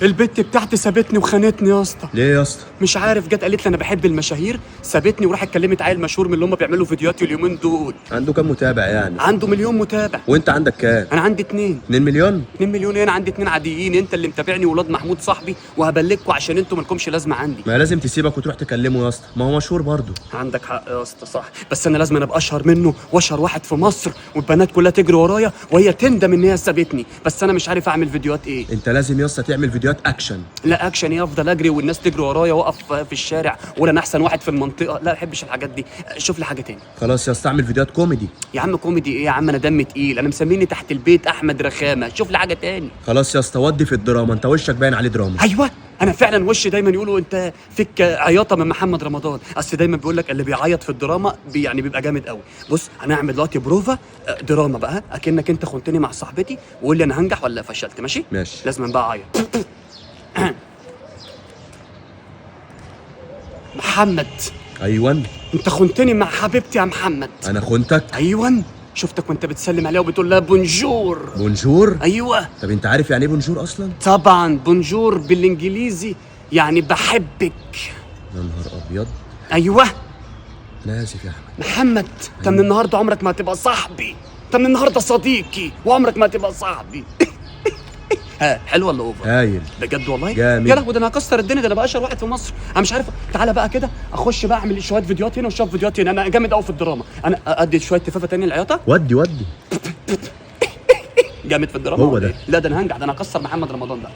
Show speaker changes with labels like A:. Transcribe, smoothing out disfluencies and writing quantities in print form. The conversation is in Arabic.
A: البت بتاعتي سابتني وخانتني يا اسطى.
B: ليه يا اسطى؟
A: مش عارف، جت قالت لي انا بحب المشاهير، سابتني وراحت كلمت عيل مشهور من اللي هم بيعملوا فيديوهات اليومين دول.
B: عنده كام متابع يعني؟
A: عنده 1,000,000 متابع.
B: وانت عندك كام؟
A: انا عندي 2.
B: 2 مليون؟
A: 2 مليون ايه؟ انا عندي 2 عاديين. انت اللي متابعني ولاد محمود صاحبي، وهبلغكوا عشان انتوا مالكمش لازمه عندي.
B: ما لازم تسيبك وتروح تكلمه يا اسطى، ما هو مشهور برضه.
A: عندك حق يا اسطى، صح، بس انا لازم ابقى اشهر منه واشهر واحد في مصر، والبنات كلها تجري ورايا وهي تندم ان هي سابتني. بس انا مش عارف اعمل فيديوهات ايه.
B: انت لازم يا اسطى تعمل فيديوهات اكشن.
A: لا اكشن ايه؟ افضل اجري والناس تجري ورايا واقف في الشارع ولا انا احسن واحد في المنطقه؟ لا ما بحبش الحاجات دي. شوف لي حاجه تاني.
B: خلاص يا اسطى اعمل فيديوهات كوميدي.
A: يا عم كوميدي ايه يا عم؟ انا دم تقيل، انا مسميني تحت البيت احمد رخامه. شوف لي حاجه تاني.
B: خلاص يا اسطى ودي في الدراما، انت وشك باين عليه دراما.
A: ايوه انا فعلا وشي دايما يقولوا انت فيك عياطه من محمد رمضان، اصل دايما بيقول لك اللي بيعيط في الدراما يعني بيبقى جامد قوي. بص هنعمل دلوقتي بروفا دراما بقى، اكنك انت خنتني مع صاحبتي وقول لي انا هنجح ولا فشلت. ماشي
B: ماشي.
A: لازم بقى اعيط. محمد
B: ايوه.
A: انت خنتني مع حبيبتي يا محمد.
B: انا خنتك؟
A: ايوه شفتك وانت بتسلم عليها وبتقول لها بونجور.
B: بونجور؟
A: ايوه
B: طب انت عارف يعني ايه بونجور اصلا؟
A: طبعا بونجور بالانجليزي يعني بحبك.
B: يا نهار ابيض.
A: ايوه
B: انا اسف يا احمد.
A: محمد انت من النهارده عمرك ما هتبقى صاحبي، انت من النهارده صديقي وعمرك ما هتبقى صاحبي. ها حلو ولا اوفر؟
B: هايل
A: بجد والله
B: جامد.
A: يا لهوي ده انا هكسر الدنيا، ده انا بقى اشهر واحد في مصر. انا مش عارف، تعالى بقى كده اخش بقى اعمل شويه فيديوهات هنا وشويه فيديوهات هنا. انا جامد قوي في الدراما، انا ادي شويه تفافه تاني العياطه.
B: ودي
A: جامد في الدراما
B: هو
A: ولا
B: ده.
A: إيه؟ لا ده انا هنجح، ده انا هكسر محمد رمضان ده.